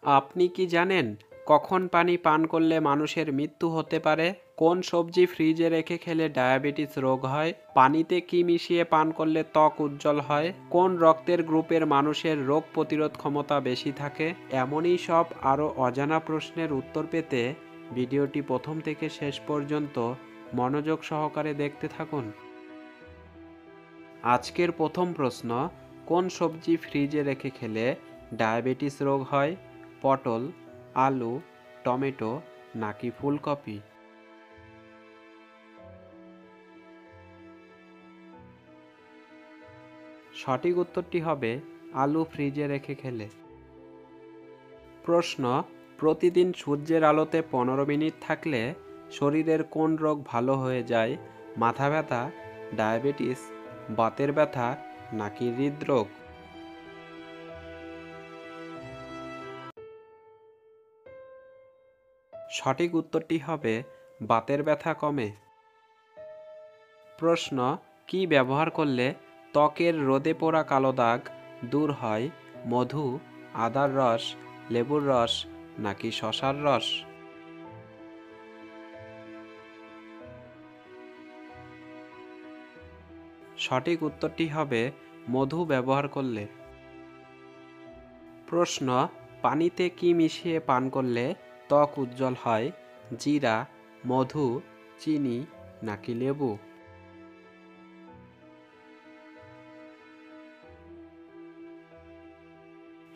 আপনি কি জানেন কখন পানি পান করলে মানুষের মৃত্যু হতে পারে? কোন সবজি ফ্রিজে রেখে খেলে ডায়াবেটিস রোগ হয়? পানিতে কি মিশিয়ে পান করলে ত্বক উজ্জ্বল হয়? কোন রক্তের গ্রুপের মানুষের রোগ প্রতিরোধ ক্ষমতা বেশি থাকে? এমনই সব আরও অজানা প্রশ্নের উত্তর পেতে ভিডিওটি প্রথম থেকে শেষ পর্যন্ত মনোযোগ সহকারে দেখতে থাকুন। আজকের প্রথম প্রশ্ন, কোন সবজি ফ্রিজে রেখে খেলে ডায়াবেটিস রোগ হয়? পটল, আলু, টমেটো নাকি ফুলকপি? সঠিক উত্তরটি হবে আলু ফ্রিজে রেখে খেলে। প্রশ্ন, প্রতিদিন সূর্যের আলোতে 15 মিনিট থাকলে শরীরের কোন রোগ ভালো হয়ে যায়? মাথা ব্যথা, ডায়াবেটিস, বাতের ব্যথা নাকি হৃদরোগ? সঠিক উত্তরটি হবে বাতের ব্যথা কমে। প্রশ্ন, কি ব্যবহার করলে ত্বকের রোদে পোড়া কালো দাগ দূর হয়? মধু, আদার রস, লেবুর রস নাকি শসার রস? সঠিক উত্তরটি হবে মধু ব্যবহার করলে। প্রশ্ন, পানিতে কি মিশিয়ে পান করলে ত্বক উজ্জ্বল হয়? জিরা, মধু, চিনি নাকি লেবু?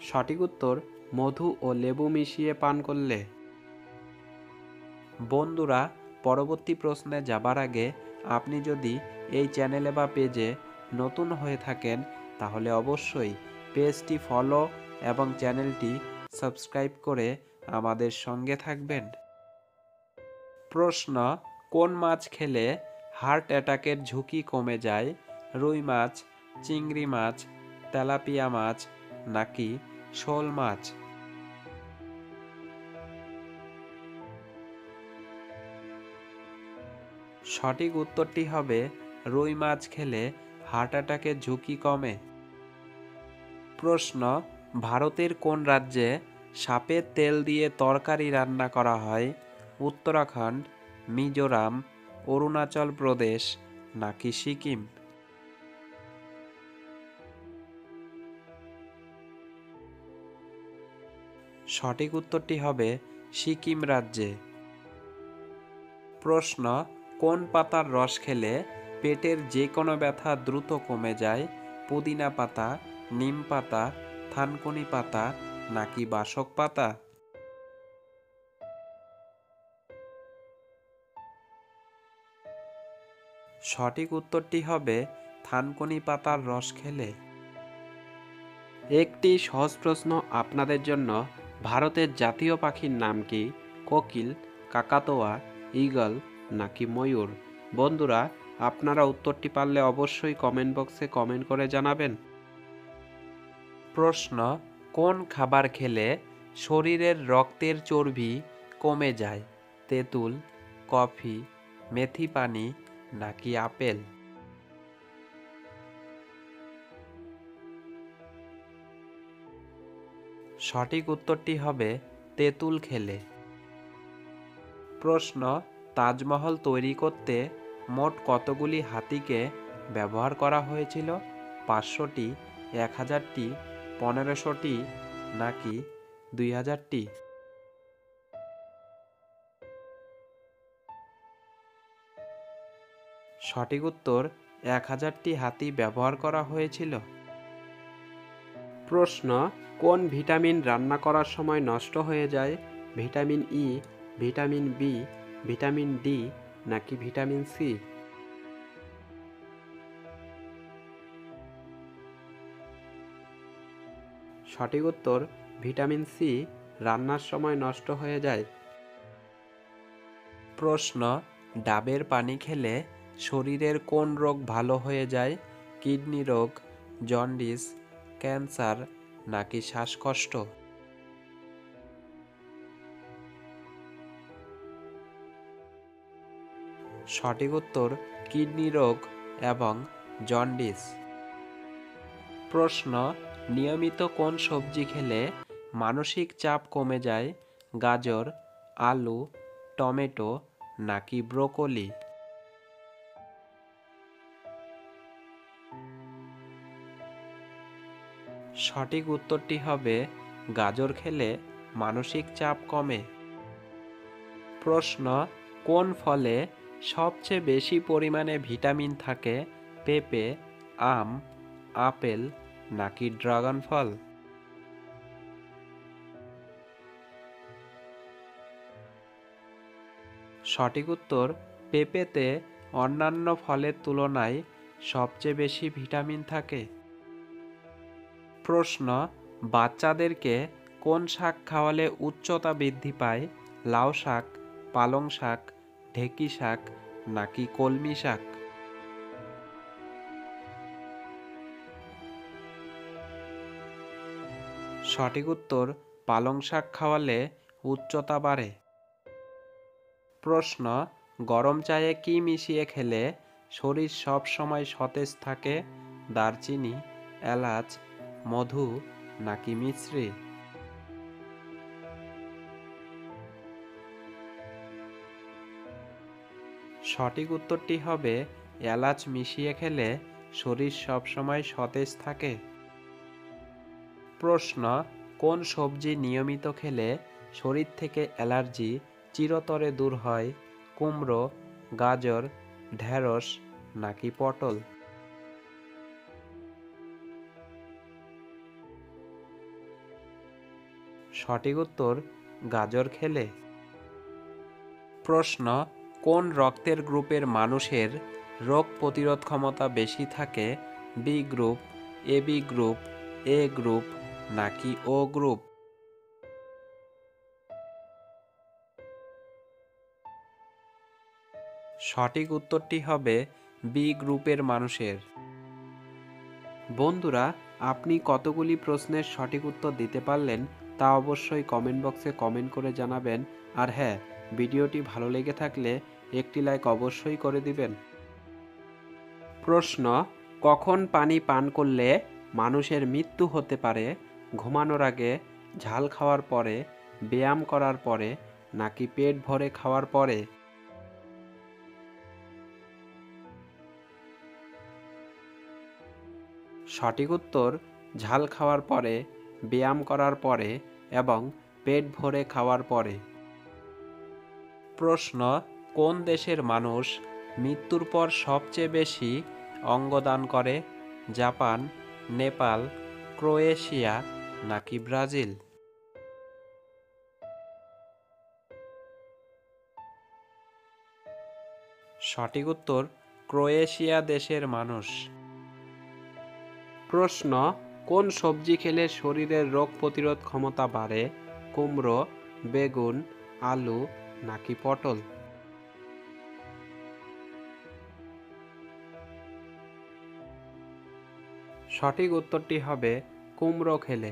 সঠিক উত্তর মধু ও লেবু মিশিয়ে পান করলে। বন্ধুরা, পরবর্তী প্রশ্নে যাবার আগে আপনি যদি এই চ্যানেলে বা পেজে নতুন হয়ে থাকেন তাহলে অবশ্যই পেজটি ফলো এবং চ্যানেলটি সাবস্ক্রাইব করে আমাদের সঙ্গে থাকবেন। প্রশ্ন, কোন মাছ খেলে হার্ট অ্যাটাকের ঝুঁকি কমে যায়? রুই মাছ, চিংড়ি মাছ, তেলাপিয়া মাছ নাকি শোল মাছ? সঠিক উত্তরটি হবে রুই মাছ খেলে হার্ট অ্যাটাকের ঝুঁকি কমে। প্রশ্ন, ভারতের কোন রাজ্যে সাপের তেল দিয়ে তরকারি রান্না করা হয়? উত্তরাখণ্ড, মিজোরাম, অরুণাচল প্রদেশ নাকি সিকিম? সঠিক উত্তরটি হবে সিকিম রাজ্যে। প্রশ্ন, কোন পাতার রস খেলে পেটের যে কোনো ব্যথা দ্রুত কমে যায়? পুদিনা পাতা, নিম পাতা, থানকুনি পাতা নাকি বাসক পাতা? সঠিক উত্তরটি হবে থানকুনি পাতার রস খেলে। একটি সহজ প্রশ্ন আপনাদের জন্য, ভারতের জাতীয় পাখির নাম কি? কোকিল, কাকাতোয়া, ঈগল নাকি ময়ূর? বন্ধুরা, আপনারা উত্তরটি পারলে অবশ্যই কমেন্ট বক্সে কমেন্ট করে জানাবেন। প্রশ্ন, কোন খাবার খেলে শরীরের রক্তের চর্বি কমে যায়? তেঁতুল, কফি, মেথি পানি নাকি আপেল? সঠিক উত্তরটি হবে তেঁতুল খেলে। প্রশ্ন, তাজমহল তৈরি করতে মোট কতগুলি হাতিকে ব্যবহার করা হয়েছিল? 500টি, 1000টি, 1500টি নাকি 2000টি? সঠিক উত্তর 1000টি হাতি ব্যবহার করা হয়েছিল। প্রশ্ন, কোন ভিটামিন রান্না করার সময় নষ্ট হয়ে যায়? Vitamin E, vitamin B, vitamin D নাকি ভিটামিন সি? সঠিক উত্তর ভিটামিন সি রান্নার সময় নষ্ট হয়ে যায়। প্রশ্ন, ডাবের পানি খেলে শরীরের কোন রোগ ভালো হয়ে যায়? কিডনি রোগ, জন্ডিস, ক্যান্সার নাকি শ্বাসকষ্ট? সঠিক উত্তর কিডনি রোগ এবং জন্ডিস। প্রশ্ন, নিয়মিত কোন সবজি খেলে মানসিক চাপ কমে যায়? গাজর, আলু, টমেটো নাকি ব্রোকলি? সঠিক উত্তরটি হবে গাজর খেলে মানসিক চাপ কমে। প্রশ্ন, কোন ফলে সবচেয়ে বেশি পরিমাণে ভিটামিন থাকে? পেঁপে, আম, আপেল নাকি ড্রাগন ফল? সঠিক উত্তর পেঁপেতে অন্যান্য ফলের তুলনায় সবচেয়ে বেশি ভিটামিন থাকে। প্রশ্ন, বাচ্চাদেরকে কোন শাক খাওয়ালে উচ্চতা বৃদ্ধি পায়? লাউ শাক, পালং শাক, ঢেঁকি শাক নাকি কলমি শাক? সঠিক উত্তর পালং শাক খাওয়ালে উচ্চতা বাড়ে। প্রশ্ন, গরম চায়ে কি মিশিয়ে খেলে শরীর সব সময় সতেজ থাকে? দারচিনি, এলাচ, মধু নাকি মিশ্রি? সঠিক উত্তরটি হবে এলাচ মিশিয়ে খেলে শরীর সব সময় সতেজ থাকে। প্রশ্ন, কোন সবজি নিয়মিত খেলে শরীর থেকে অ্যালার্জি চিরতরে দূর হয়? কুমড়ো, গাজর, ঢেঁড়স নাকি পটল? সঠিক উত্তর গাজর খেলে। প্রশ্ন, কোন রক্তের গ্রুপের মানুষের রোগ প্রতিরোধ ক্ষমতা বেশি থাকে? বি গ্রুপ, এবি গ্রুপ, এ গ্রুপ নাকি ও গ্রুপ? সঠিক উত্তরটি হবে বি গ্রুপের মানুষের। বন্ধুরা, আপনি কতগুলি প্রশ্নের সঠিক উত্তর দিতে পারলেন তা অবশ্যই কমেন্ট বক্সে কমেন্ট করে জানাবেন। আর হ্যাঁ, ভিডিওটি ভালো লেগে থাকলে একটি লাইক অবশ্যই করে দিবেন। প্রশ্ন, কখন পানি পান করলে মানুষের মৃত্যু হতে পারে? ঘুমানোর আগে, ঝাল খাওয়ার পরে, ব্যায়াম করার পরে নাকি পেট ভরে খাওয়ার পরে? সঠিক উত্তর ঝাল খাওয়ার পরে, ব্যায়াম করার পরে এবং পেট ভরে খাওয়ার পরে। প্রশ্ন, কোন দেশের মানুষ মৃত্যুর পর সবচেয়ে বেশি অঙ্গদান করে? জাপান, নেপাল, ক্রোয়েশিয়া নাকি ব্রাজিল? সঠিক উত্তর ক্রোয়েশিয়া দেশের মানুষ। প্রশ্ন, কোন সবজি খেলে শরীরের রোগ প্রতিরোধ ক্ষমতা বাড়ে? কুমড়ো, বেগুন, আলু নাকি পটল? সঠিক উত্তরটি হবে কুমড়ো খেলে।